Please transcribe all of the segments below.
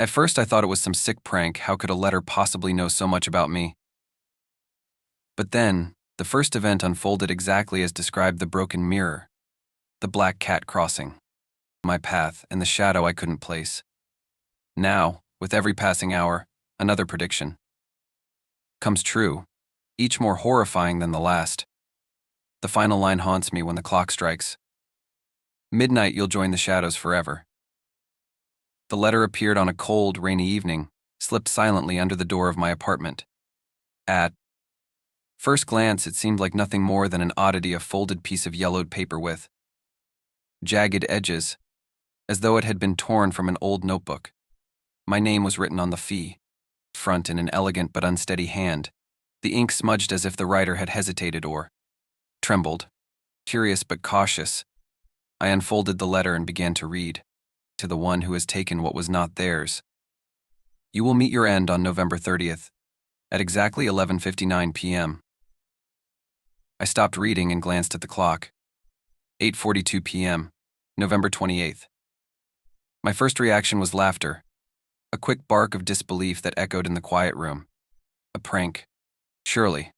At first I thought it was some sick prank. How could a letter possibly know so much about me? But then, the first event unfolded exactly as described: the broken mirror, the black cat crossing my path, and the shadow I couldn't place. Now, with every passing hour, another prediction comes true, each more horrifying than the last. The final line haunts me when the clock strikes. Midnight, you'll join the shadows forever. The letter appeared on a cold, rainy evening, slipped silently under the door of my apartment. At first glance, it seemed like nothing more than an oddity: a folded piece of yellowed paper with jagged edges, as though it had been torn from an old notebook. My name was written on the front in an elegant but unsteady hand, the ink smudged as if the writer had hesitated or trembled. Curious but cautious, I unfolded the letter and began to read. To the one who has taken what was not theirs. You will meet your end on November 30th, at exactly 11:59 p.m. I stopped reading and glanced at the clock. 8:42 p.m., November 28th. My first reaction was laughter, a quick bark of disbelief that echoed in the quiet room. A prank. Surely.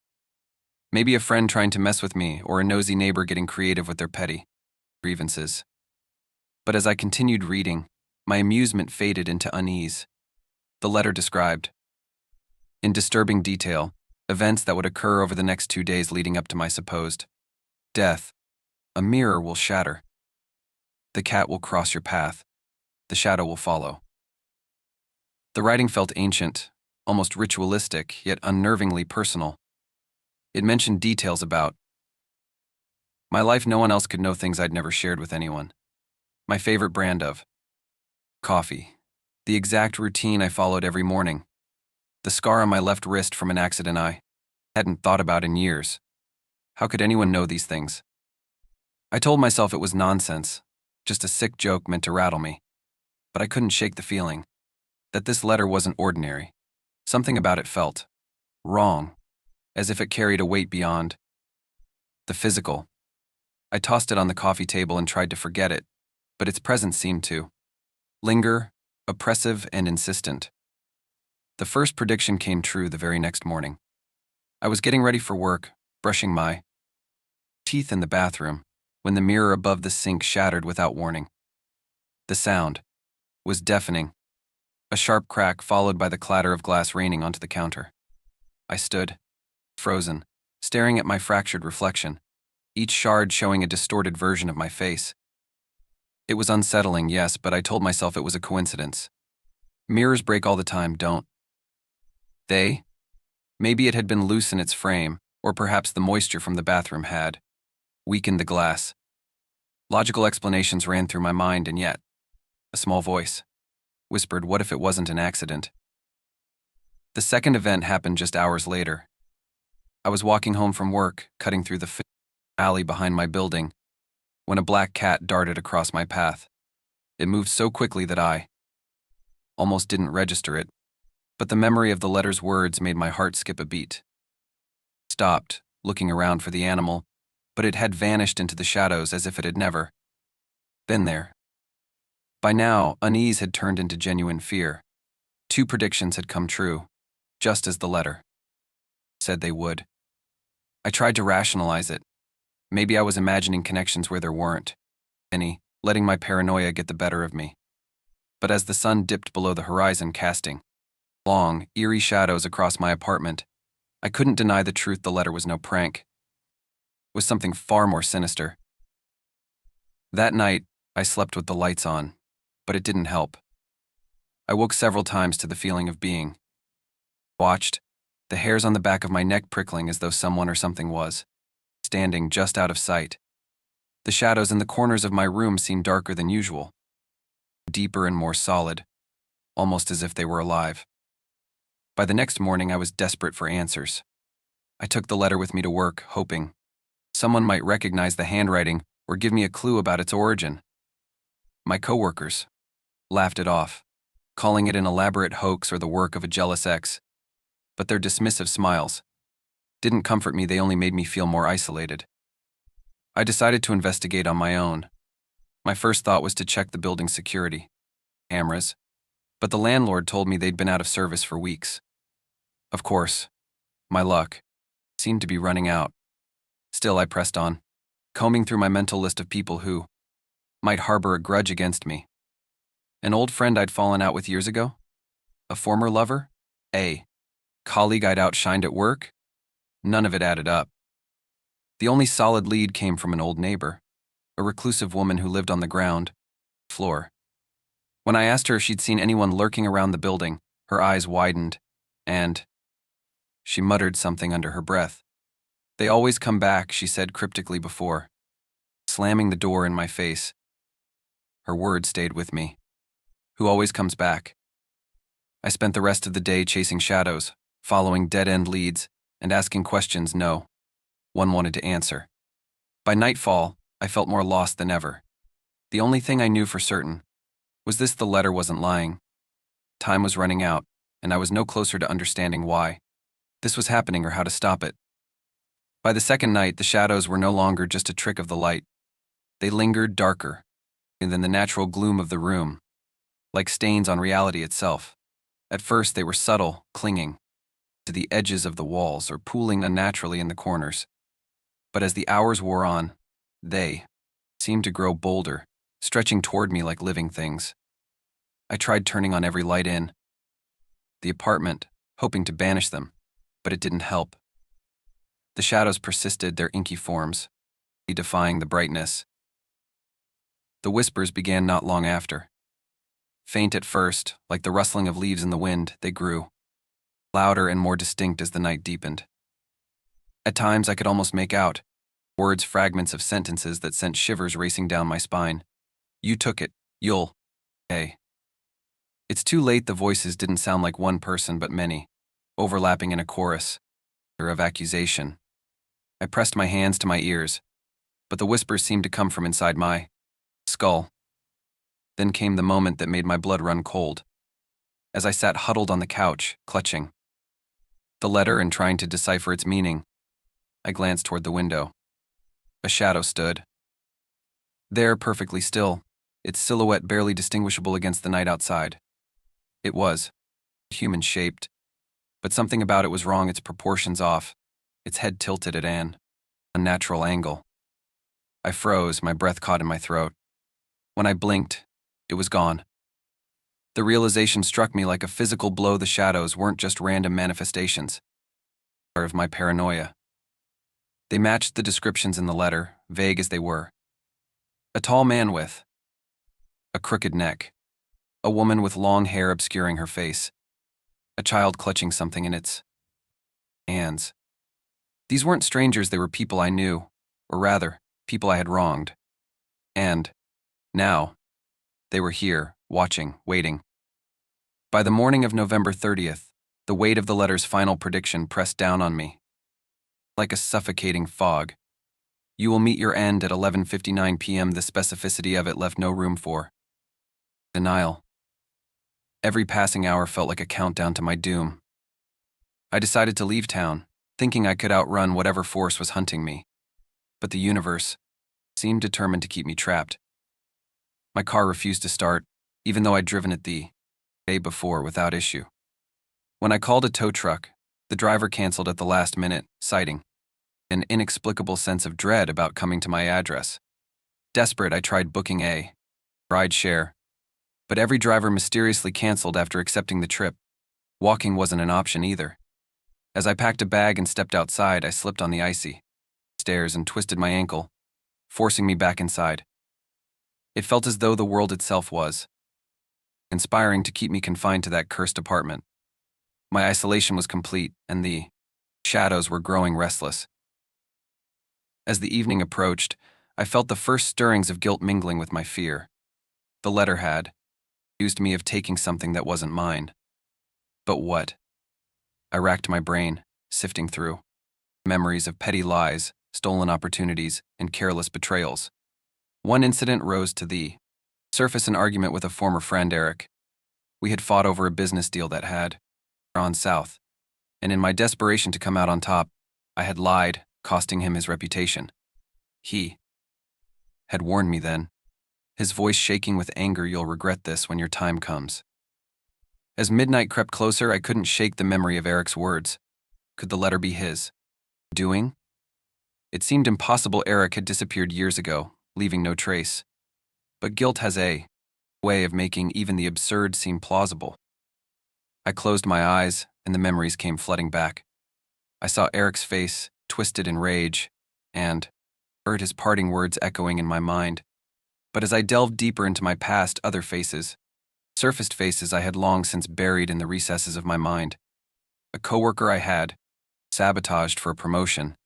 Maybe a friend trying to mess with me, or a nosy neighbor getting creative with their petty grievances. But as I continued reading, my amusement faded into unease. The letter described, in disturbing detail, events that would occur over the next 2 days leading up to my supposed death. A mirror will shatter. The cat will cross your path. The shadow will follow. The writing felt ancient, almost ritualistic, yet unnervingly personal. It mentioned details about my life no one else could know, things I'd never shared with anyone. My favorite brand of coffee, the exact routine I followed every morning, the scar on my left wrist from an accident I hadn't thought about in years. How could anyone know these things? I told myself it was nonsense, just a sick joke meant to rattle me. But I couldn't shake the feeling that this letter wasn't ordinary. Something about it felt wrong, as if it carried a weight beyond the physical. I tossed it on the coffee table and tried to forget it, but its presence seemed to linger, oppressive and insistent. The first prediction came true the very next morning. I was getting ready for work, brushing my teeth in the bathroom, when the mirror above the sink shattered without warning. The sound was deafening, a sharp crack followed by the clatter of glass raining onto the counter. I stood, frozen, staring at my fractured reflection, each shard showing a distorted version of my face. It was unsettling, yes, but I told myself it was a coincidence. Mirrors break all the time, don't they? Maybe it had been loose in its frame, or perhaps the moisture from the bathroom had weakened the glass. Logical explanations ran through my mind, and yet a small voice whispered, what if it wasn't an accident? The second event happened just hours later. I was walking home from work, cutting through the alley behind my building, when a black cat darted across my path. It moved so quickly that I almost didn't register it, but the memory of the letter's words made my heart skip a beat. Stopped, looking around for the animal, but it had vanished into the shadows as if it had never been there. By now, unease had turned into genuine fear. 2 predictions had come true, just as the letter said they would. I tried to rationalize it. Maybe I was imagining connections where there weren't any, letting my paranoia get the better of me. But as the sun dipped below the horizon, casting long, eerie shadows across my apartment, I couldn't deny the truth: the letter was no prank. It was something far more sinister. That night, I slept with the lights on, but it didn't help. I woke several times to the feeling of being watched, the hairs on the back of my neck prickling as though someone or something was standing just out of sight. The shadows in the corners of my room seemed darker than usual, deeper and more solid, almost as if they were alive. By the next morning, I was desperate for answers. I took the letter with me to work, hoping someone might recognize the handwriting or give me a clue about its origin. My coworkers laughed it off, calling it an elaborate hoax or the work of a jealous ex, but their dismissive smiles didn't comfort me. They only made me feel more isolated. I decided to investigate on my own. My first thought was to check the building's security cameras, But the landlord told me they'd been out of service for weeks. Of course, my luck seemed to be running out. Still, I pressed on, combing through my mental list of people who might harbor a grudge against me. An old friend I'd fallen out with years ago? A former lover? A colleague I'd outshined at work? None of it added up. The only solid lead came from an old neighbor, a reclusive woman who lived on the ground floor. When I asked her if she'd seen anyone lurking around the building, her eyes widened, and she muttered something under her breath. "They always come back," she said cryptically before, slamming the door in my face. Her words stayed with me. Who always comes back? I spent the rest of the day chasing shadows, following dead-end leads, and asking questions no one wanted to answer. By nightfall, I felt more lost than ever. The only thing I knew for certain was the letter wasn't lying. Time was running out, and I was no closer to understanding why this was happening or how to stop it. By the second night, the shadows were no longer just a trick of the light. They lingered darker than the natural gloom of the room, like stains on reality itself. At first, they were subtle, clinging to the edges of the walls or pooling unnaturally in the corners. But as the hours wore on, they seemed to grow bolder, stretching toward me like living things. I tried turning on every light in the apartment, hoping to banish them, but it didn't help. The shadows persisted, their inky forms, defying the brightness. The whispers began not long after. Faint at first, like the rustling of leaves in the wind, they grew louder and more distinct as the night deepened. At times I could almost make out words, fragments of sentences that sent shivers racing down my spine. "You took it. You'll. Hey." It's too late. The voices didn't sound like one person but many, overlapping in a chorus of accusation. I pressed my hands to my ears, but the whispers seemed to come from inside my skull. Then came the moment that made my blood run cold. As I sat huddled on the couch, clutching the letter and trying to decipher its meaning, I glanced toward the window. A shadow stood there, perfectly still, its silhouette barely distinguishable against the night outside. It was human-shaped, but something about it was wrong, its proportions off, its head tilted at an unnatural angle. I froze, my breath caught in my throat. When I blinked, it was gone. The realization struck me like a physical blow. The shadows weren't just random manifestations of my paranoia. They matched the descriptions in the letter, vague as they were. A tall man with a crooked neck, a woman with long hair obscuring her face, a child clutching something in its hands. These weren't strangers, they were people I knew, or rather, people I had wronged. And now, they were here, watching, waiting. By the morning of November 30th, the weight of the letter's final prediction pressed down on me. Like a suffocating fog. "You will meet your end at 11:59 p.m. The specificity of it left no room for denial. Every passing hour felt like a countdown to my doom. I decided to leave town, thinking I could outrun whatever force was hunting me. But the universe seemed determined to keep me trapped. My car refused to start, even though I'd driven it the day before without issue. When I called a tow truck, the driver canceled at the last minute, citing an inexplicable sense of dread about coming to my address. Desperate, I tried booking a ride share, but every driver mysteriously canceled after accepting the trip. Walking wasn't an option either. As I packed a bag and stepped outside, I slipped on the icy stairs and twisted my ankle, forcing me back inside. It felt as though the world itself was conspiring to keep me confined to that cursed apartment. My isolation was complete, and the shadows were growing restless. As the evening approached, I felt the first stirrings of guilt mingling with my fear. The letter had accused me of taking something that wasn't mine. But what? I racked my brain, sifting through memories of petty lies, stolen opportunities, and careless betrayals. One incident rose to the surface: an argument with a former friend, Eric. We had fought over a business deal that had gone south, and in my desperation to come out on top, I had lied, costing him his reputation. He had warned me then, his voice shaking with anger. "You'll regret this when your time comes." As midnight crept closer, I couldn't shake the memory of Eric's words. Could the letter be his doing? It seemed impossible. Eric had disappeared years ago, leaving no trace. But guilt has a way of making even the absurd seem plausible. I closed my eyes, and the memories came flooding back. I saw Eric's face, twisted in rage, and heard his parting words echoing in my mind. But as I delved deeper into my past, other faces surfaced, faces I had long since buried in the recesses of my mind. A coworker I had sabotaged for a promotion.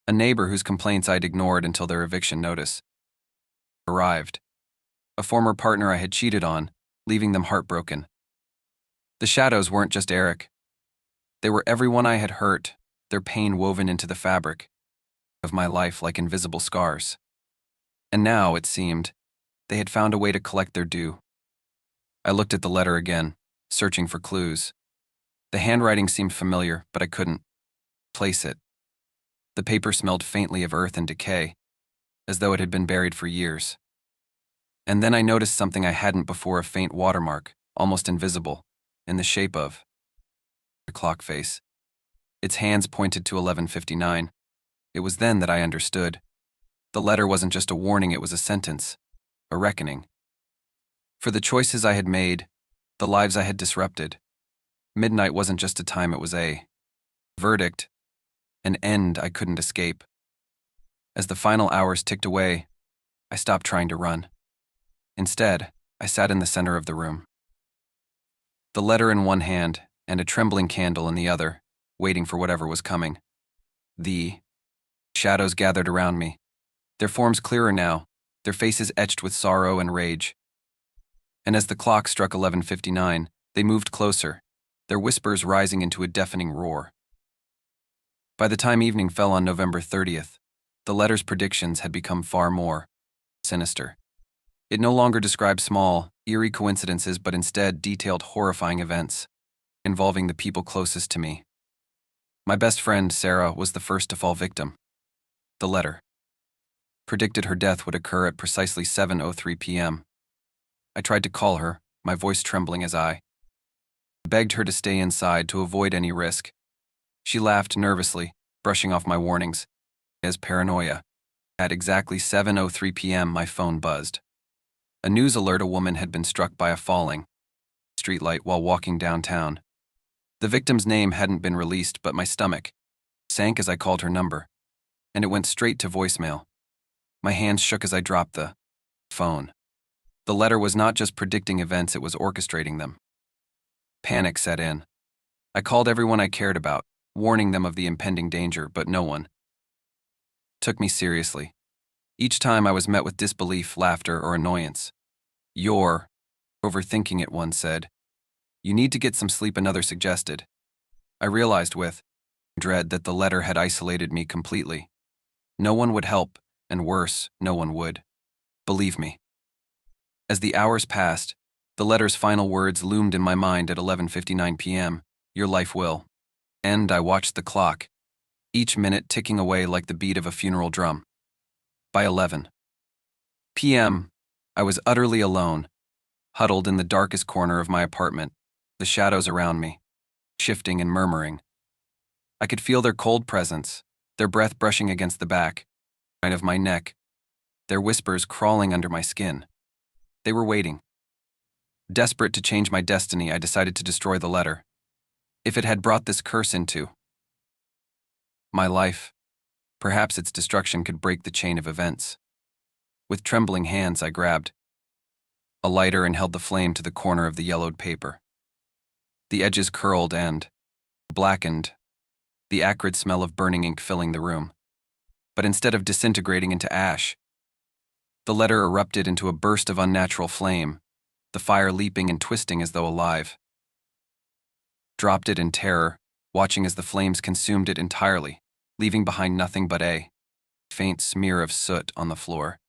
A neighbor whose complaints I'd ignored until their eviction notice arrived. A former partner I had cheated on, leaving them heartbroken. The shadows weren't just Eric. They were everyone I had hurt, their pain woven into the fabric of my life like invisible scars. And now, it seemed, they had found a way to collect their due. I looked at the letter again, searching for clues. The handwriting seemed familiar, but I couldn't place it. The paper smelled faintly of earth and decay, as though it had been buried for years. And then I noticed something I hadn't before, a faint watermark, almost invisible, in the shape of a clock face. Its hands pointed to 11:59. It was then that I understood. The letter wasn't just a warning, it was a sentence, a reckoning. For the choices I had made, the lives I had disrupted. Midnight wasn't just a time, it was a verdict, an end I couldn't escape. As the final hours ticked away, I stopped trying to run. Instead, I sat in the center of the room, the letter in one hand and a trembling candle in the other, waiting for whatever was coming. The shadows gathered around me, their forms clearer now, their faces etched with sorrow and rage. And as the clock struck 11:59, they moved closer, their whispers rising into a deafening roar. By the time evening fell on November 30th, the letter's predictions had become far more sinister. It no longer described small, eerie coincidences, but instead detailed horrifying events involving the people closest to me. My best friend, Sarah, was the first to fall victim. The letter predicted her death would occur at precisely 7:03 p.m. I tried to call her, my voice trembling as I begged her to stay inside to avoid any risk. She laughed nervously, brushing off my warnings. As paranoia. At exactly 7:03 p.m., my phone buzzed. A news alert: a woman had been struck by a falling streetlight while walking downtown. The victim's name hadn't been released, but my stomach sank as I called her number, and it went straight to voicemail. My hands shook as I dropped the phone. The letter was not just predicting events, it was orchestrating them. Panic set in. I called everyone I cared about, warning them of the impending danger, but no one took me seriously. Each time I was met with disbelief, laughter, or annoyance. "You're overthinking it," one said. "You need to get some sleep," another suggested. I realized with dread that the letter had isolated me completely. No one would help, and worse, no one would believe me. As the hours passed, the letter's final words loomed in my mind at 11:59 p.m. "Your life will end." I watched the clock, each minute ticking away like the beat of a funeral drum. By 11 p.m., I was utterly alone, huddled in the darkest corner of my apartment, the shadows around me, shifting and murmuring. I could feel their cold presence, their breath brushing against the back of my neck, their whispers crawling under my skin. They were waiting. Desperate to change my destiny, I decided to destroy the letter. If it had brought this curse into my life, perhaps its destruction could break the chain of events. With trembling hands, I grabbed a lighter and held the flame to the corner of the yellowed paper. The edges curled and blackened, the acrid smell of burning ink filling the room. But instead of disintegrating into ash, the letter erupted into a burst of unnatural flame, the fire leaping and twisting as though alive. Dropped it in terror, watching as the flames consumed it entirely, leaving behind nothing but a faint smear of soot on the floor.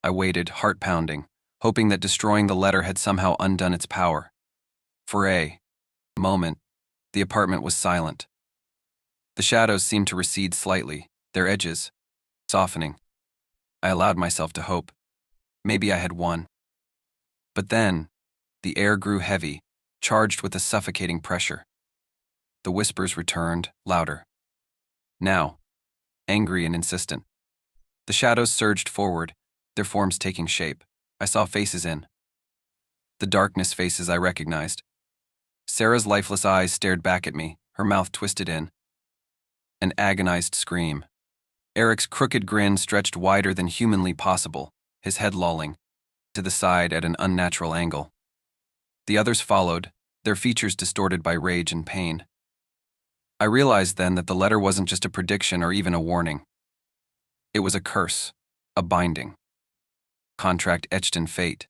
I waited, heart pounding, hoping that destroying the letter had somehow undone its power. For a moment, the apartment was silent. The shadows seemed to recede slightly, their edges softening. I allowed myself to hope. Maybe I had won. But then, the air grew heavy, charged with a suffocating pressure. The whispers returned, louder. Now, angry and insistent. The shadows surged forward, their forms taking shape. I saw faces in the darkness, faces I recognized. Sarah's lifeless eyes stared back at me, her mouth twisted in an agonized scream. Eric's crooked grin stretched wider than humanly possible, his head lolling to the side at an unnatural angle. The others followed, their features distorted by rage and pain. I realized then that the letter wasn't just a prediction or even a warning. It was a curse, a binding contract etched in fate.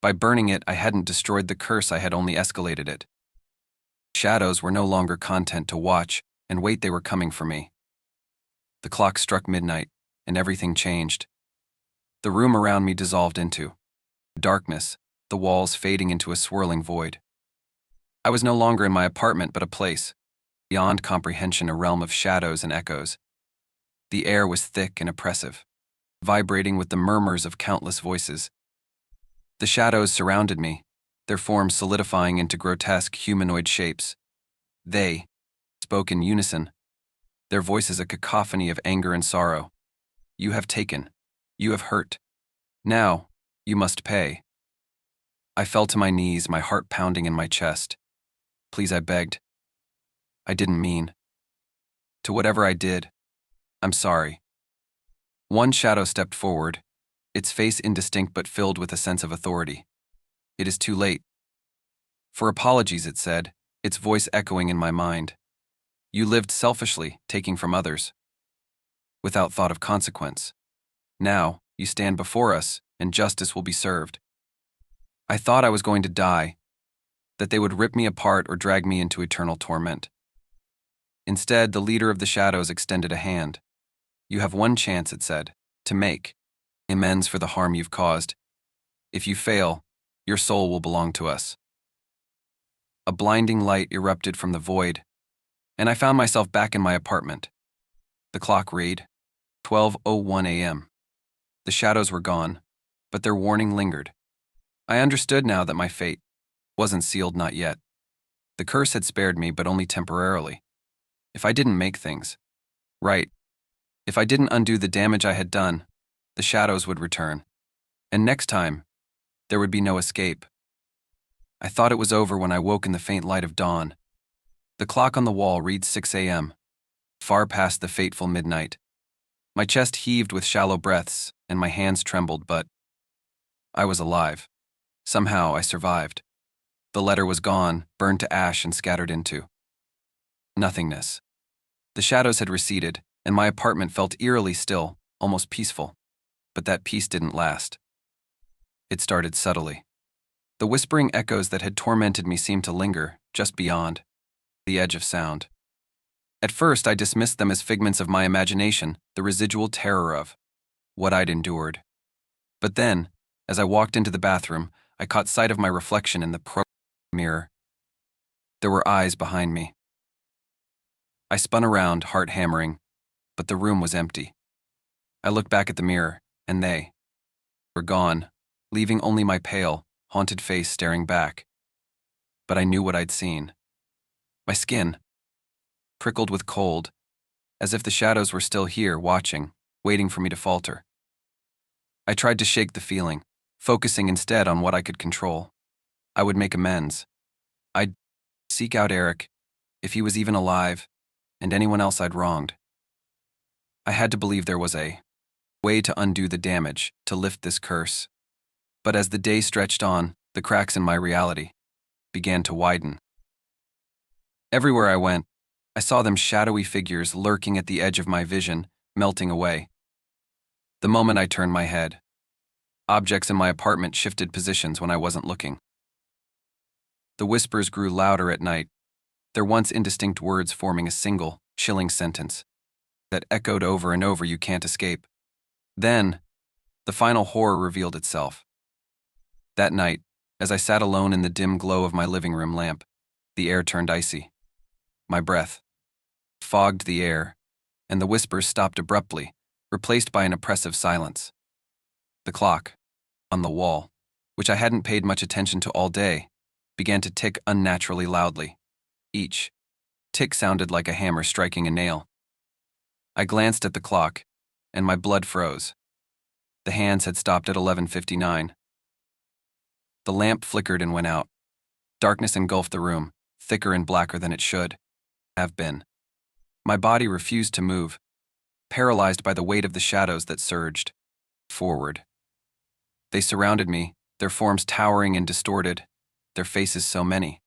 By burning it, I hadn't destroyed the curse, I had only escalated it. Shadows were no longer content to watch and wait, they were coming for me. The clock struck midnight, and everything changed. The room around me dissolved into darkness, the walls fading into a swirling void. I was no longer in my apartment, but a place beyond comprehension, a realm of shadows and echoes. The air was thick and oppressive, vibrating with the murmurs of countless voices. The shadows surrounded me, their forms solidifying into grotesque humanoid shapes. They spoke in unison, their voices a cacophony of anger and sorrow. You have taken, you have hurt. Now, you must pay. I fell to my knees, my heart pounding in my chest. Please, I begged. I didn't mean to whatever I did. I'm sorry. One shadow stepped forward, its face indistinct but filled with a sense of authority. It is too late for apologies, it said, its voice echoing in my mind. You lived selfishly, taking from others, without thought of consequence. Now, you stand before us, and justice will be served. I thought I was going to die, that they would rip me apart or drag me into eternal torment. Instead, the leader of the shadows extended a hand. You have one chance, it said, to make amends for the harm you've caused. If you fail, your soul will belong to us. A blinding light erupted from the void, and I found myself back in my apartment. The clock read 12:01 a.m. The shadows were gone, but their warning lingered. I understood now that my fate wasn't sealed, not yet. The curse had spared me, but only temporarily. If I didn't make things right, if I didn't undo the damage I had done, the shadows would return. And next time, there would be no escape. I thought it was over when I woke in the faint light of dawn. The clock on the wall read 6 a.m., far past the fateful midnight. My chest heaved with shallow breaths, and my hands trembled, but I was alive. Somehow I survived. The letter was gone, burned to ash and scattered into nothingness. The shadows had receded, and my apartment felt eerily still, almost peaceful. But that peace didn't last. It started subtly. The whispering echoes that had tormented me seemed to linger, just beyond the edge of sound. At first, I dismissed them as figments of my imagination, the residual terror of what I'd endured. But then, as I walked into the bathroom, I caught sight of my reflection in the mirror. There were eyes behind me. I spun around, heart hammering, but the room was empty. I looked back at the mirror, and they were gone, leaving only my pale, haunted face staring back. But I knew what I'd seen. My skin prickled with cold, as if the shadows were still here, watching, waiting for me to falter. I tried to shake the feeling, focusing instead on what I could control. I would make amends. I'd seek out Eric, if he was even alive, and anyone else I'd wronged. I had to believe there was a way to undo the damage, to lift this curse. But as the day stretched on, the cracks in my reality began to widen. Everywhere I went, I saw them, shadowy figures lurking at the edge of my vision, melting away. The moment I turned my head, objects in my apartment shifted positions when I wasn't looking. The whispers grew louder at night, their once indistinct words forming a single, chilling sentence that echoed over and over, you can't escape. Then, the final horror revealed itself. That night, as I sat alone in the dim glow of my living room lamp, the air turned icy. My breath fogged the air, and the whispers stopped abruptly, replaced by an oppressive silence. The clock on the wall, which I hadn't paid much attention to all day, began to tick unnaturally loudly. Each tick sounded like a hammer striking a nail. I glanced at the clock, and my blood froze. The hands had stopped at 11:59. The lamp flickered and went out. Darkness engulfed the room, thicker and blacker than it should have been. My body refused to move, paralyzed by the weight of the shadows that surged forward. They surrounded me, their forms towering and distorted, their faces so many.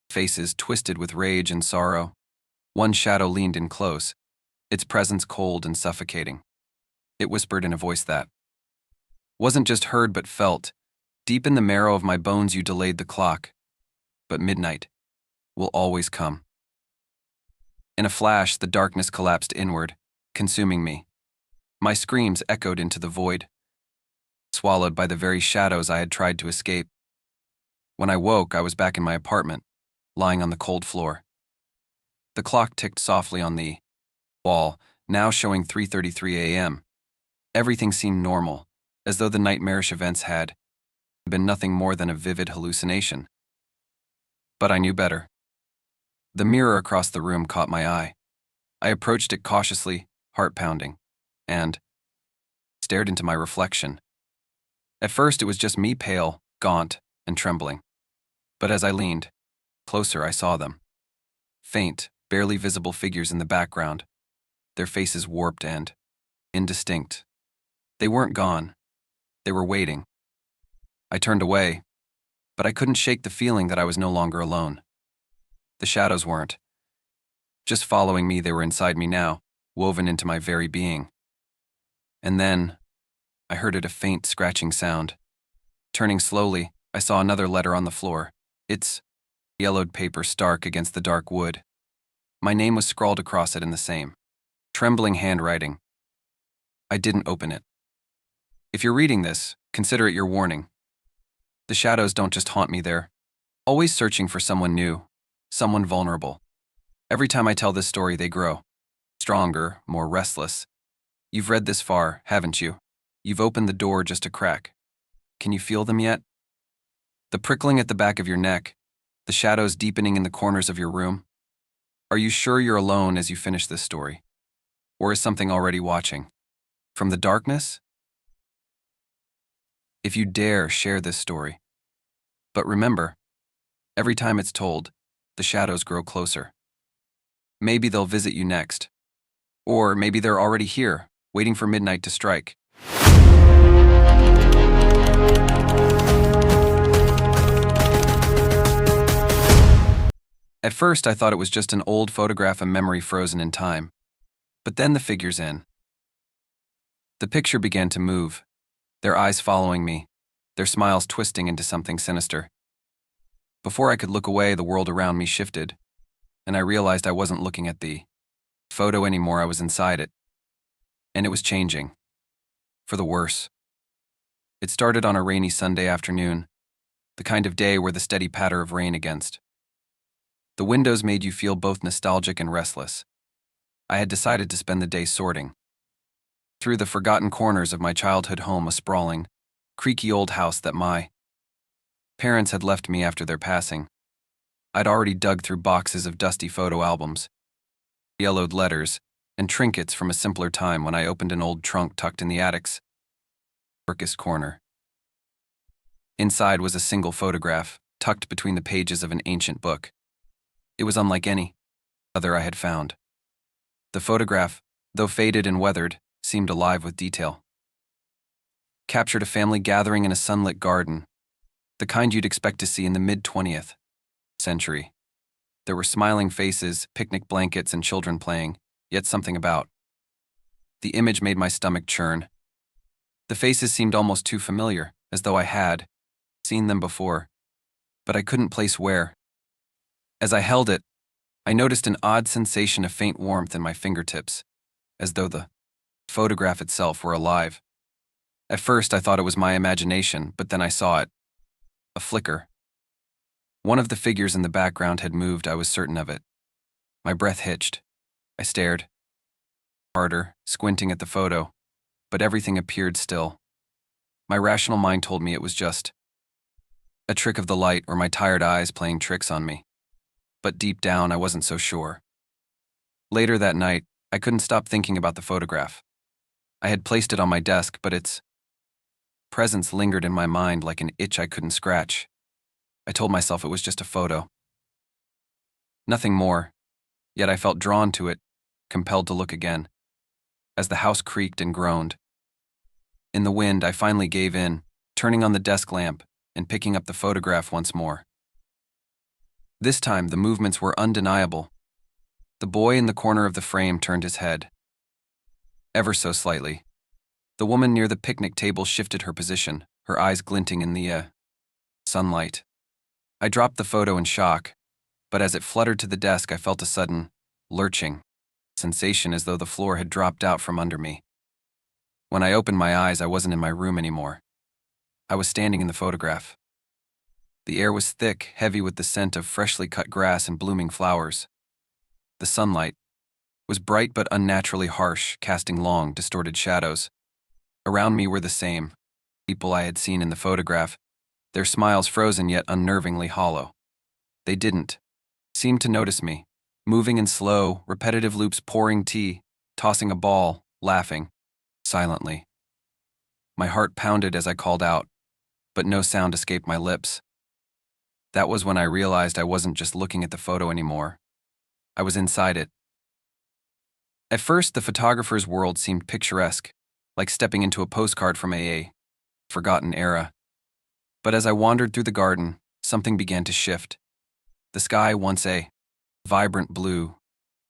Faces twisted with rage and sorrow. One shadow leaned in close, its presence cold and suffocating. It whispered in a voice that wasn't just heard but felt. Deep in the marrow of my bones you delayed the clock, but midnight will always come. In a flash, the darkness collapsed inward, consuming me. My screams echoed into the void, swallowed by the very shadows I had tried to escape. When I woke, I was back in my apartment, lying on the cold floor. The clock ticked softly on the wall, now showing 3:33 a.m. Everything seemed normal, as though the nightmarish events had been nothing more than a vivid hallucination. But I knew better. The mirror across the room caught my eye. I approached it cautiously, heart pounding, and stared into my reflection. At first, it was just me, pale, gaunt, and trembling. But as I leaned closer, I saw them. Faint, barely visible figures in the background, their faces warped and indistinct. They weren't gone. They were waiting. I turned away, but I couldn't shake the feeling that I was no longer alone. The shadows weren't just following me, they were inside me now, woven into my very being. And then, I heard a faint scratching sound. Turning slowly, I saw another letter on the floor. Its yellowed paper stark against the dark wood. My name was scrawled across it in the same trembling handwriting. I didn't open it. If you're reading this, consider it your warning. The shadows don't just haunt me, they're always searching for someone new, someone vulnerable. Every time I tell this story, they grow stronger, more restless. You've read this far, haven't you? You've opened the door just a crack. Can you feel them yet? The prickling at the back of your neck, the shadows deepening in the corners of your room. Are you sure you're alone as you finish this story? Or is something already watching? From the darkness? If you dare, share this story. But remember, every time it's told, the shadows grow closer. Maybe they'll visit you next. Or maybe they're already here, waiting for midnight to strike. At first, I thought it was just an old photograph, a memory frozen in time. But then the figures in. The picture began to move, their eyes following me, their smiles twisting into something sinister. Before I could look away, the world around me shifted, and I realized I wasn't looking at the photo anymore, I was inside it. And it was changing. For the worse. It started on a rainy Sunday afternoon, the kind of day where the steady patter of rain against the windows made you feel both nostalgic and restless. I had decided to spend the day sorting through the forgotten corners of my childhood home, a sprawling, creaky old house that my parents had left me after their passing. I'd already dug through boxes of dusty photo albums, yellowed letters, and trinkets from a simpler time when I opened an old trunk tucked in the attic's darkest corner. Inside was a single photograph, tucked between the pages of an ancient book. It was unlike any other I had found. The photograph, though faded and weathered, seemed alive with detail. Captured a family gathering in a sunlit garden, the kind you'd expect to see in the mid-20th century. There were smiling faces, picnic blankets, and children playing, yet something about the image made my stomach churn. The faces seemed almost too familiar, as though I had seen them before, but I couldn't place where. As I held it, I noticed an odd sensation of faint warmth in my fingertips, as though the photograph itself were alive. At first, I thought it was my imagination, but then I saw it. A flicker. One of the figures in the background had moved, I was certain of it. My breath hitched. I stared harder, squinting at the photo, but everything appeared still. My rational mind told me it was just A trick of the light or my tired eyes playing tricks on me. But deep down, I wasn't so sure. Later that night, I couldn't stop thinking about the photograph. I had placed it on my desk, but its presence lingered in my mind like an itch I couldn't scratch. I told myself it was just a photo. Nothing more, yet I felt drawn to it, compelled to look again. As the house creaked and groaned. In the wind, I finally gave in, turning on the desk lamp and picking up the photograph once more. This time, the movements were undeniable. The boy in the corner of the frame turned his head. Ever so slightly. The woman near the picnic table shifted her position, her eyes glinting in the sunlight. I dropped the photo in shock, but as it fluttered to the desk, I felt a sudden, lurching sensation as though the floor had dropped out from under me. When I opened my eyes, I wasn't in my room anymore. I was standing in the photograph. The air was thick, heavy with the scent of freshly cut grass and blooming flowers. The sunlight was bright but unnaturally harsh, casting long, distorted shadows. Around me were the same people I had seen in the photograph, their smiles frozen yet unnervingly hollow. They didn't seem to notice me, moving in slow, repetitive loops, pouring tea, tossing a ball, laughing, silently. My heart pounded as I called out, but no sound escaped my lips. That was when I realized I wasn't just looking at the photo anymore. I was inside it. At first, the photographer's world seemed picturesque, like stepping into a postcard from a forgotten era. But as I wandered through the garden, something began to shift. The sky, once a vibrant blue,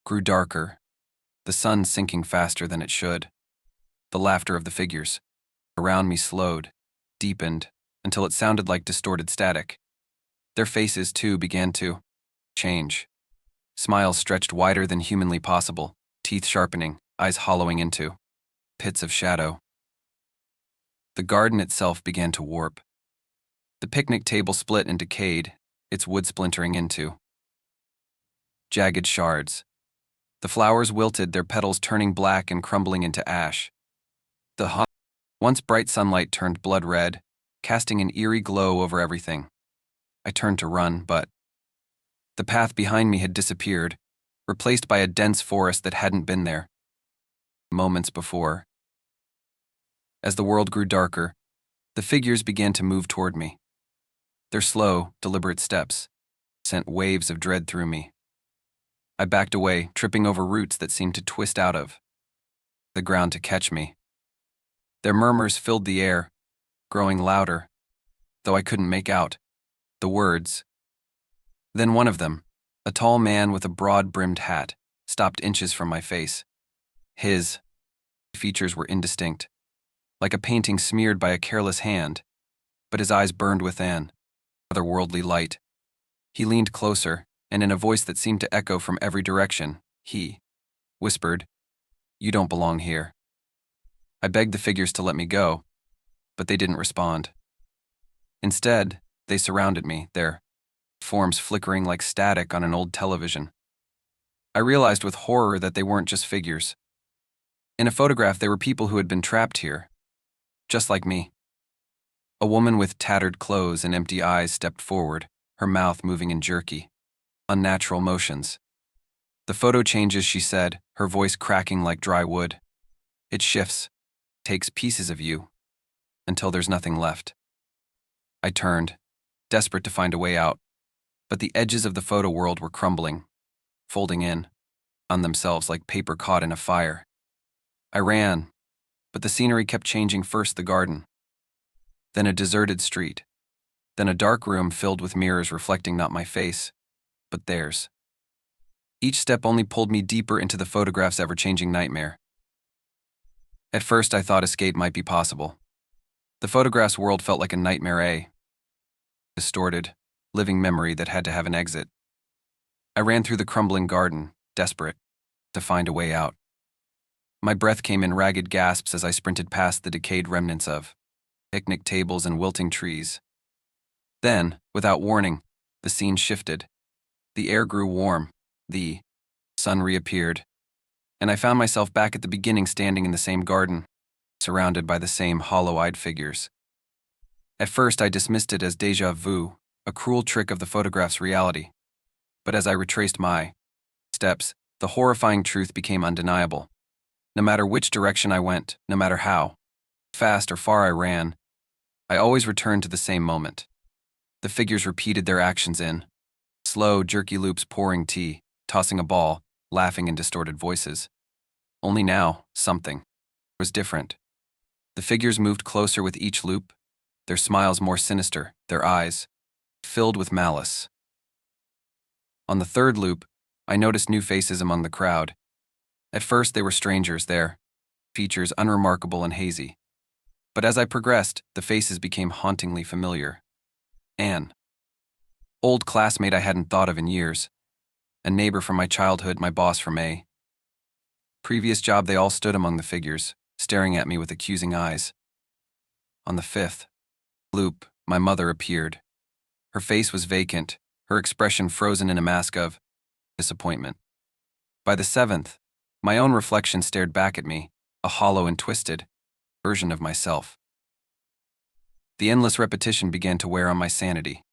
grew darker, the sun sinking faster than it should. The laughter of the figures around me slowed, deepened, until it sounded like distorted static. Their faces, too, began to change. Smiles stretched wider than humanly possible, teeth sharpening, eyes hollowing into pits of shadow. The garden itself began to warp. The picnic table split and decayed, its wood splintering into jagged shards. The flowers wilted, their petals turning black and crumbling into ash. The hot, once bright sunlight turned blood red, casting an eerie glow over everything. I turned to run, but the path behind me had disappeared, replaced by a dense forest that hadn't been there moments before. As the world grew darker, the figures began to move toward me. Their slow, deliberate steps sent waves of dread through me. I backed away, tripping over roots that seemed to twist out of the ground to catch me. Their murmurs filled the air, growing louder, though I couldn't make out the words. Then one of them, a tall man with a broad-brimmed hat, stopped inches from my face. His features were indistinct, like a painting smeared by a careless hand, but his eyes burned with an otherworldly light. He leaned closer, and in a voice that seemed to echo from every direction, he whispered, "You don't belong here." I begged the figures to let me go, but they didn't respond. Instead, they surrounded me, their forms flickering like static on an old television. I realized with horror that they weren't just figures. In a photograph, they were people who had been trapped here, just like me. A woman with tattered clothes and empty eyes stepped forward, her mouth moving in jerky, unnatural motions. The photo changes, she said, her voice cracking like dry wood. It shifts, takes pieces of you, until there's nothing left. I turned, desperate to find a way out, but the edges of the photo world were crumbling, folding in on themselves like paper caught in a fire. I ran, but the scenery kept changing, first the garden, then a deserted street, then a dark room filled with mirrors reflecting not my face, but theirs. Each step only pulled me deeper into the photograph's ever-changing nightmare. At first, I thought escape might be possible. The photograph's world felt like a nightmare, a distorted, living memory that had to have an exit. I ran through the crumbling garden, desperate to find a way out. My breath came in ragged gasps as I sprinted past the decayed remnants of picnic tables and wilting trees. Then, without warning, the scene shifted. The air grew warm, the sun reappeared, and I found myself back at the beginning, standing in the same garden, surrounded by the same hollow-eyed figures. At first, I dismissed it as déjà vu, a cruel trick of the photograph's reality. But as I retraced my steps, the horrifying truth became undeniable. No matter which direction I went, no matter how fast or far I ran, I always returned to the same moment. The figures repeated their actions in slow, jerky loops, pouring tea, tossing a ball, laughing in distorted voices. Only now, something was different. The figures moved closer with each loop, their smiles more sinister, their eyes filled with malice. On the third loop, I noticed new faces among the crowd. At first, they were strangers there, features unremarkable and hazy. But as I progressed, the faces became hauntingly familiar. Anne, old classmate I hadn't thought of in years, a neighbor from my childhood, my boss from a previous job. They all stood among the figures, staring at me with accusing eyes. On the fifth loop, my mother appeared. Her face was vacant, her expression frozen in a mask of disappointment. By the seventh, my own reflection stared back at me, a hollow and twisted version of myself. The endless repetition began to wear on my sanity.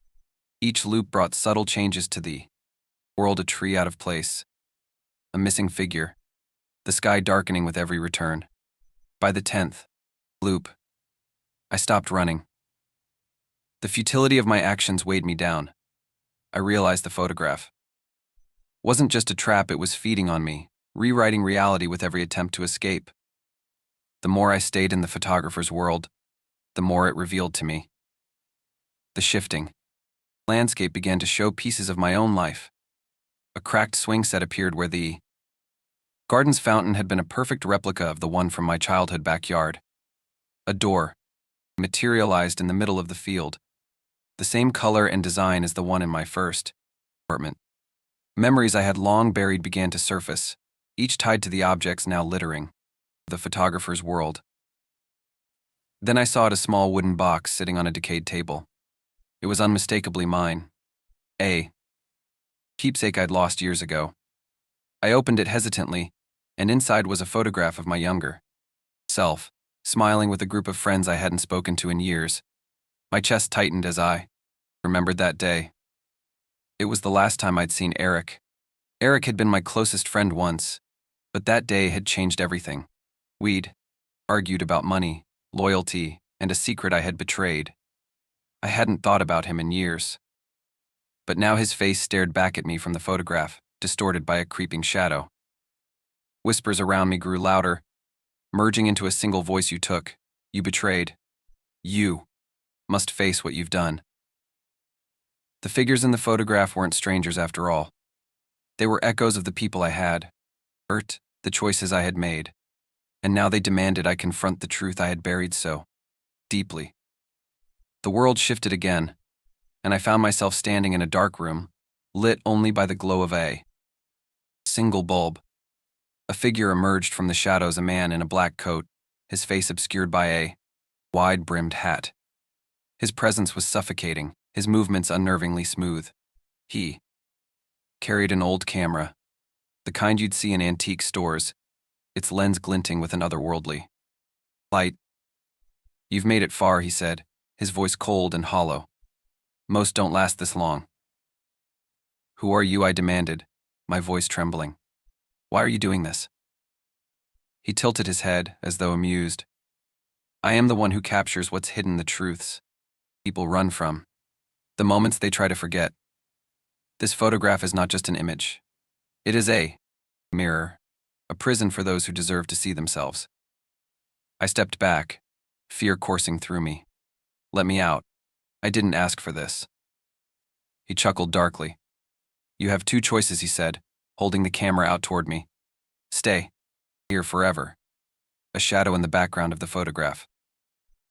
Each loop brought subtle changes to the world, a tree out of place, a missing figure, the sky darkening with every return. By the 10th loop, I stopped running. The futility of my actions weighed me down. I realized the photograph wasn't just a trap, it was feeding on me, rewriting reality with every attempt to escape. The more I stayed in the photographer's world, the more it revealed to me. The shifting landscape began to show pieces of my own life. A cracked swing set appeared where the garden's fountain had been a perfect replica of the one from my childhood backyard. A door materialized in the middle of the field, the same color and design as the one in my first apartment. Memories I had long buried began to surface, each tied to the objects now littering the photographer's world. Then I saw it, a small wooden box sitting on a decayed table. It was unmistakably mine. A keepsake I'd lost years ago. I opened it hesitantly, and inside was a photograph of my younger self, smiling with a group of friends I hadn't spoken to in years. My chest tightened as I remembered that day. It was the last time I'd seen Eric. Eric had been my closest friend once, but that day had changed everything. We'd argued about money, loyalty, and a secret I had betrayed. I hadn't thought about him in years. But now his face stared back at me from the photograph, distorted by a creeping shadow. Whispers around me grew louder, merging into a single voice. You betrayed. You must face what you've done. The figures in the photograph weren't strangers after all. They were echoes of the people I had hurt, the choices I had made. And now they demanded I confront the truth I had buried so deeply. The world shifted again, and I found myself standing in a dark room, lit only by the glow of a single bulb. A figure emerged from the shadows, a man in a black coat, his face obscured by a wide-brimmed hat. His presence was suffocating, his movements unnervingly smooth. He carried an old camera, the kind you'd see in antique stores, its lens glinting with an otherworldly light. "You've made it far," he said, his voice cold and hollow. "Most don't last this long." "Who are you?" I demanded, my voice trembling. "Why are you doing this?" He tilted his head, as though amused. "I am the one who captures what's hidden, the truths people run from, the moments they try to forget. This photograph is not just an image. It is a mirror, a prison for those who deserve to see themselves." I stepped back, fear coursing through me. "Let me out. I didn't ask for this." He chuckled darkly. "You have two choices," he said, holding the camera out toward me. "Stay here forever, a shadow in the background of the photograph,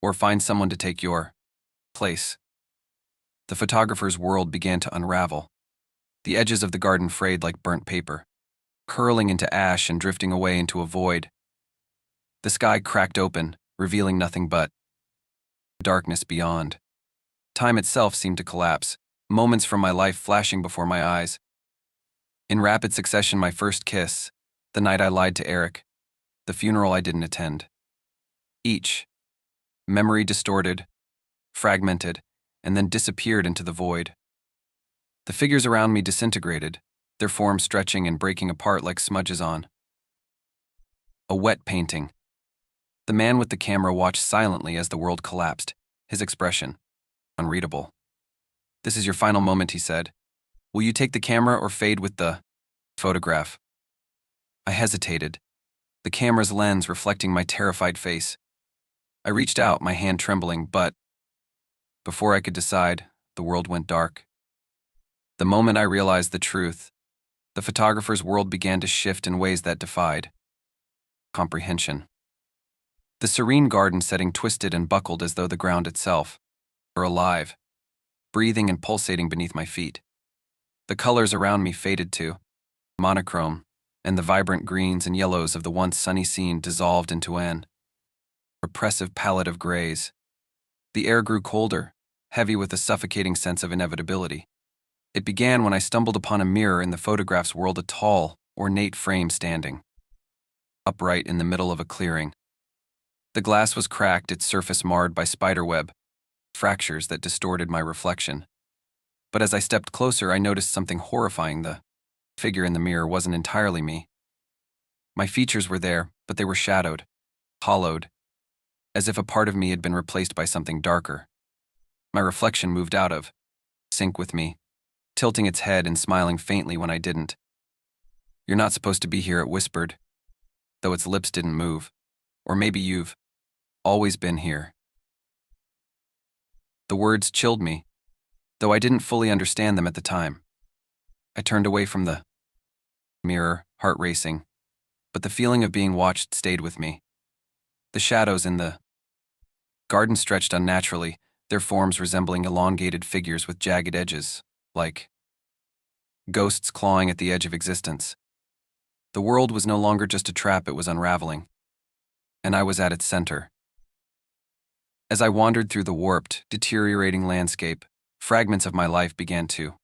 or find someone to take your place." The photographer's world began to unravel. The edges of the garden frayed like burnt paper, curling into ash and drifting away into a void. The sky cracked open, revealing nothing but darkness beyond. Time itself seemed to collapse, moments from my life flashing before my eyes. In rapid succession, my first kiss, the night I lied to Eric, the funeral I didn't attend. Each memory distorted, fragmented, and then disappeared into the void. The figures around me disintegrated, their forms stretching and breaking apart like smudges on a wet painting. The man with the camera watched silently as the world collapsed, his expression unreadable. "This is your final moment," he said. "Will you take the camera or fade with the photograph?" I hesitated, the camera's lens reflecting my terrified face. I reached out, my hand trembling, but before I could decide, the world went dark. The moment I realized the truth, the photographer's world began to shift in ways that defied comprehension. The serene garden setting twisted and buckled as though the ground itself were alive, breathing and pulsating beneath my feet. The colors around me faded to monochrome, and the vibrant greens and yellows of the once sunny scene dissolved into an oppressive palette of grays. The air grew colder, heavy with a suffocating sense of inevitability. It began when I stumbled upon a mirror in the photograph's world, a tall, ornate frame standing upright in the middle of a clearing. The glass was cracked, its surface marred by spiderweb fractures that distorted my reflection. But as I stepped closer, I noticed something horrifying. The figure in the mirror wasn't entirely me. My features were there, but they were shadowed, hollowed, as if a part of me had been replaced by something darker. My reflection moved out of sync with me, tilting its head and smiling faintly when I didn't. "You're not supposed to be here," it whispered, though its lips didn't move. "Or maybe you've always been here." The words chilled me, though I didn't fully understand them at the time. I turned away from the mirror, heart racing, but the feeling of being watched stayed with me. The shadows in the garden stretched unnaturally, their forms resembling elongated figures with jagged edges, like ghosts clawing at the edge of existence. The world was no longer just a trap, it was unraveling, and I was at its center. As I wandered through the warped, deteriorating landscape, fragments of my life began to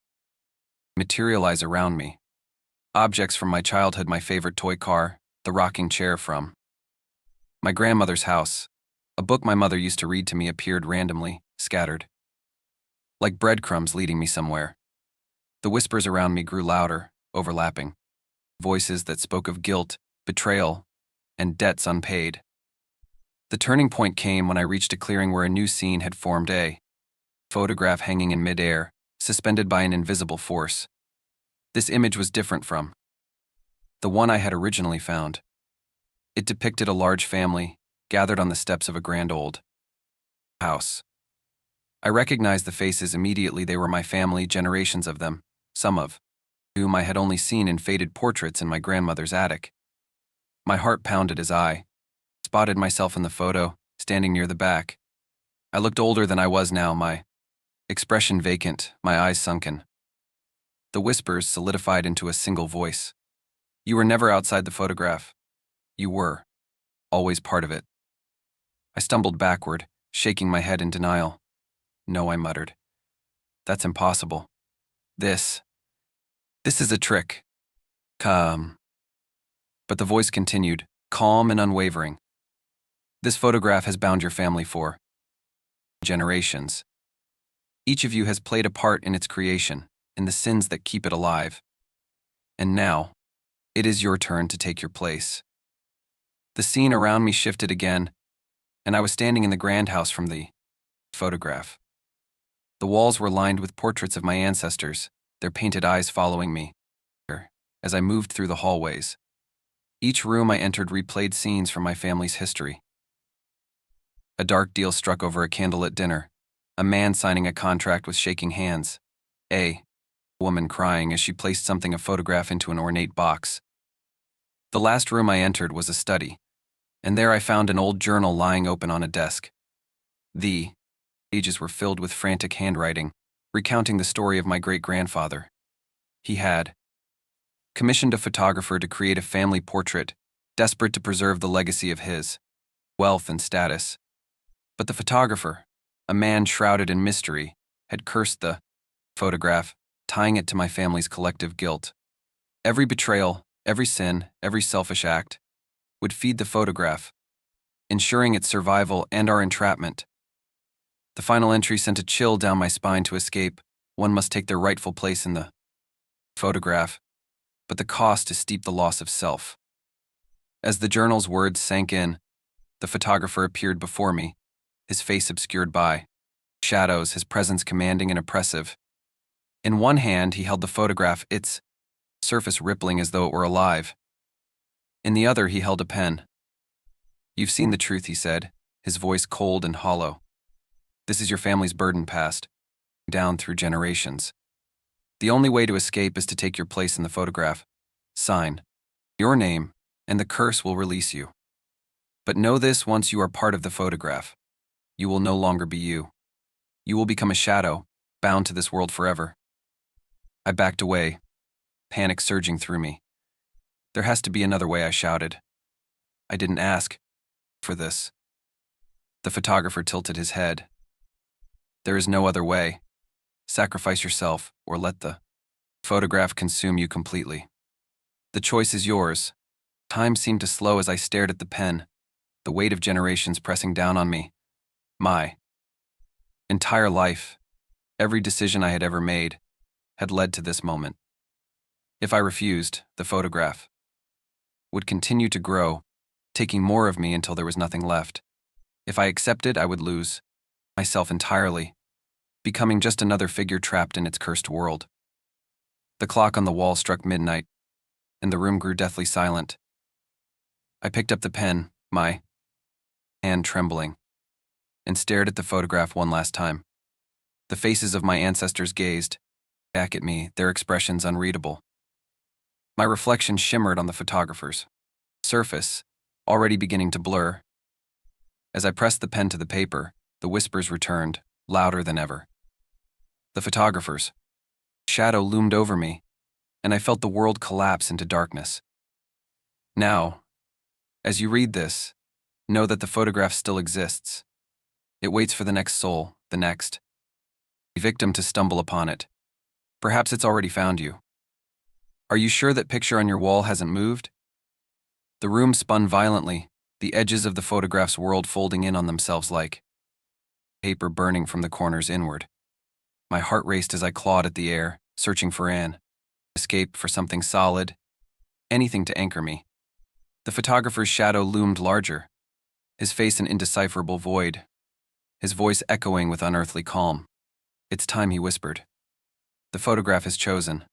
materialize around me. Objects from my childhood, my favorite toy car, the rocking chair from my grandmother's house, a book my mother used to read to me, appeared randomly, scattered like breadcrumbs leading me somewhere. The whispers around me grew louder, overlapping, voices that spoke of guilt, betrayal, and debts unpaid. The turning point came when I reached a clearing where a new scene had formed, a photograph hanging in midair, suspended by an invisible force. This image was different from the one I had originally found. It depicted a large family, gathered on the steps of a grand old house. I recognized the faces immediately. They were my family, generations of them, some of whom I had only seen in faded portraits in my grandmother's attic. My heart pounded as I spotted myself in the photo, standing near the back. I looked older than I was now, my expression vacant, my eyes sunken. The whispers solidified into a single voice. "You were never outside the photograph. You were always part of it." I stumbled backward, shaking my head in denial. "No," I muttered. "That's impossible. This is a trick. Come." But the voice continued, calm and unwavering. "This photograph has bound your family for generations. Each of you has played a part in its creation, in the sins that keep it alive. And now, it is your turn to take your place." The scene around me shifted again, and I was standing in the grand house from the photograph. The walls were lined with portraits of my ancestors, their painted eyes following me as I moved through the hallways. Each room I entered replayed scenes from my family's history. A dark deal struck over a candlelit dinner, a man signing a contract with shaking hands, a woman crying as she placed something, a photograph, into an ornate box. The last room I entered was a study, and there I found an old journal lying open on a desk. The pages were filled with frantic handwriting, recounting the story of my great-grandfather. He had commissioned a photographer to create a family portrait, desperate to preserve the legacy of his wealth and status. But the photographer, a man shrouded in mystery, had cursed the photograph, tying it to my family's collective guilt. Every betrayal, every sin, every selfish act would feed the photograph, ensuring its survival and our entrapment. The final entry sent a chill down my spine. To escape, one must take their rightful place in the photograph, but the cost is steep: the loss of self. As the journal's words sank in, the photographer appeared before me, his face obscured by shadows, his presence commanding and oppressive. In one hand, he held the photograph, its surface rippling as though it were alive. In the other, he held a pen. "You've seen the truth," he said, his voice cold and hollow. "This is your family's burden, passed down through generations. The only way to escape is to take your place in the photograph. Sign your name, and the curse will release you. But know this: once you are part of the photograph, you will no longer be you. You will become a shadow, bound to this world forever." I backed away, panic surging through me. "There has to be another way," I shouted. "I didn't ask for this." The photographer tilted his head. "There is no other way. Sacrifice yourself, or let the photograph consume you completely. The choice is yours." Time seemed to slow as I stared at the pen, the weight of generations pressing down on me. My entire life, every decision I had ever made, had led to this moment. If I refused, the photograph would continue to grow, taking more of me until there was nothing left. If I accepted, I would lose myself entirely, becoming just another figure trapped in its cursed world. The clock on the wall struck midnight, and the room grew deathly silent. I picked up the pen, my hand trembling, and stared at the photograph one last time. The faces of my ancestors gazed back at me, their expressions unreadable. My reflection shimmered on the photographer's surface, already beginning to blur. As I pressed the pen to the paper, the whispers returned, louder than ever. The photographer's shadow loomed over me, and I felt the world collapse into darkness. Now, as you read this, know that the photograph still exists. It waits for the next soul, the next victim to stumble upon it. Perhaps it's already found you. Are you sure that picture on your wall hasn't moved? The room spun violently, the edges of the photograph's world folding in on themselves like paper burning from the corners inward. My heart raced as I clawed at the air, searching for an escape, for something solid, anything to anchor me. The photographer's shadow loomed larger, his face an indecipherable void, his voice echoing with unearthly calm. "It's time," he whispered. "The photograph is chosen."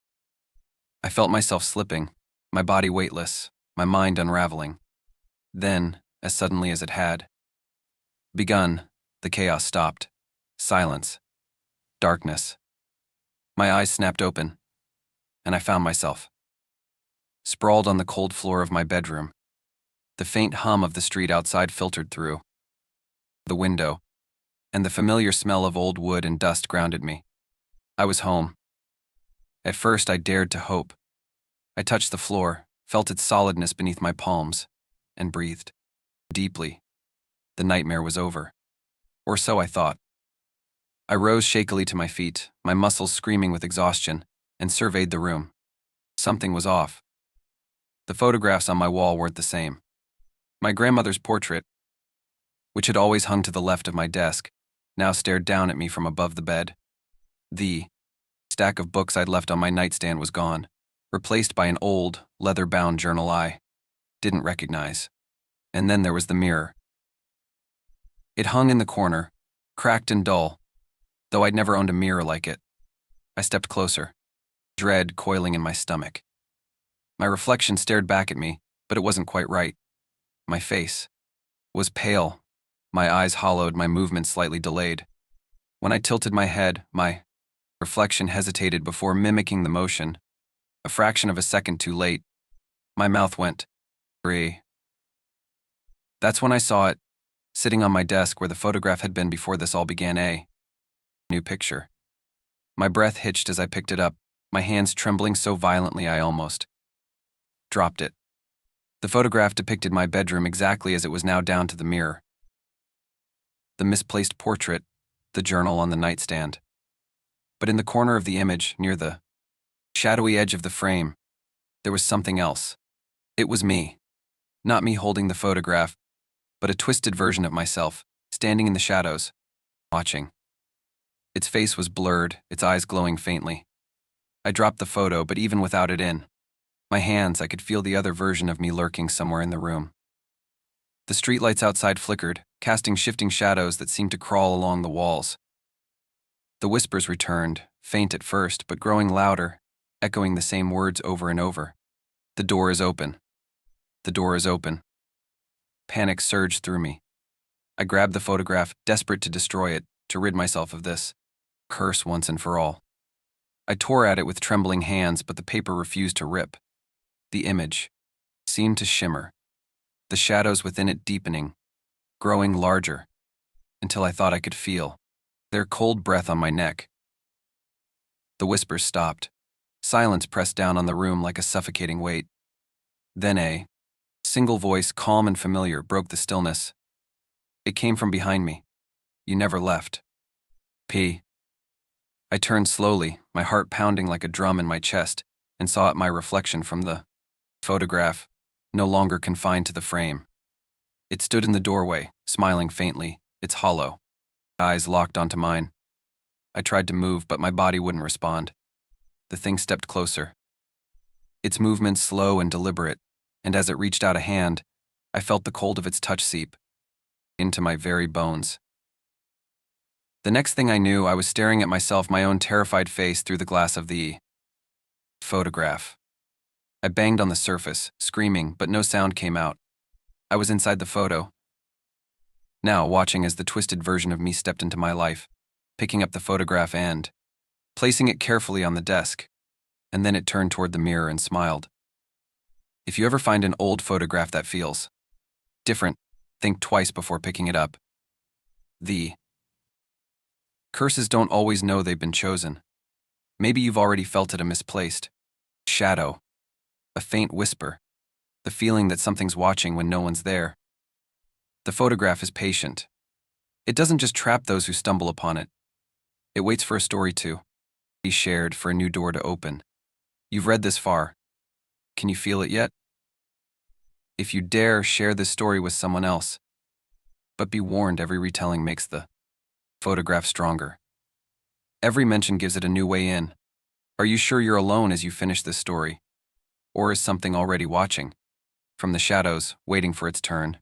I felt myself slipping, my body weightless, my mind unraveling. Then, as suddenly as it had begun, the chaos stopped. Silence. Darkness. My eyes snapped open, and I found myself sprawled on the cold floor of my bedroom. The faint hum of the street outside filtered through the window, and the familiar smell of old wood and dust grounded me. I was home. At first, I dared to hope. I touched the floor, felt its solidness beneath my palms, and breathed deeply. The nightmare was over. Or so I thought. I rose shakily to my feet, my muscles screaming with exhaustion, and surveyed the room. Something was off. The photographs on my wall weren't the same. My grandmother's portrait, which had always hung to the left of my desk, now stared down at me from above the bed. The stack of books I'd left on my nightstand was gone, replaced by an old, leather-bound journal I didn't recognize. And then there was the mirror. It hung in the corner, cracked and dull, though I'd never owned a mirror like it. I stepped closer, dread coiling in my stomach. My reflection stared back at me, but it wasn't quite right. My face was pale, my eyes hollowed, my movements slightly delayed. When I tilted my head, my reflection hesitated before mimicking the motion. A fraction of a second too late, my mouth went free. That's when I saw it, sitting on my desk where the photograph had been before this all began. A new picture. My breath hitched as I picked it up, my hands trembling so violently I almost dropped it. The photograph depicted my bedroom exactly as it was now, down to the mirror. The misplaced portrait, the journal on the nightstand. But in the corner of the image, near the shadowy edge of the frame, there was something else. It was me. Not me holding the photograph, but a twisted version of myself, standing in the shadows, watching. Its face was blurred, its eyes glowing faintly. I dropped the photo, but even without it in my hands, I could feel the other version of me lurking somewhere in the room. The streetlights outside flickered, casting shifting shadows that seemed to crawl along the walls. The whispers returned, faint at first, but growing louder, echoing the same words over and over. The door is open. The door is open. Panic surged through me. I grabbed the photograph, desperate to destroy it, to rid myself of this curse once and for all. I tore at it with trembling hands, but the paper refused to rip. The image seemed to shimmer, the shadows within it deepening, growing larger, until I thought I could feel their cold breath on my neck. The whispers stopped. Silence pressed down on the room like a suffocating weight. Then a single voice, calm and familiar, broke the stillness. It came from behind me. You never left. P. I turned slowly, my heart pounding like a drum in my chest, and saw my reflection from the photograph, no longer confined to the frame. It stood in the doorway, smiling faintly, its hollow eyes locked onto mine. I tried to move, but my body wouldn't respond. The thing stepped closer, its movements slow and deliberate, and as it reached out a hand, I felt the cold of its touch seep into my very bones. The next thing I knew, I was staring at myself, my own terrified face, through the glass of the photograph. I banged on the surface, screaming, but no sound came out. I was inside the photo, now watching as the twisted version of me stepped into my life, picking up the photograph and placing it carefully on the desk. And then it turned toward the mirror and smiled. If you ever find an old photograph that feels different, think twice before picking it up. The curses don't always know they've been chosen. Maybe you've already felt it, a misplaced shadow, a faint whisper, the feeling that something's watching when no one's there. The photograph is patient. It doesn't just trap those who stumble upon it. It waits for a story to be shared, for a new door to open. You've read this far. Can you feel it yet? If you dare, share this story with someone else. But be warned, every retelling makes the photograph stronger. Every mention gives it a new way in. Are you sure you're alone as you finish this story? Or is something already watching from the shadows, waiting for its turn?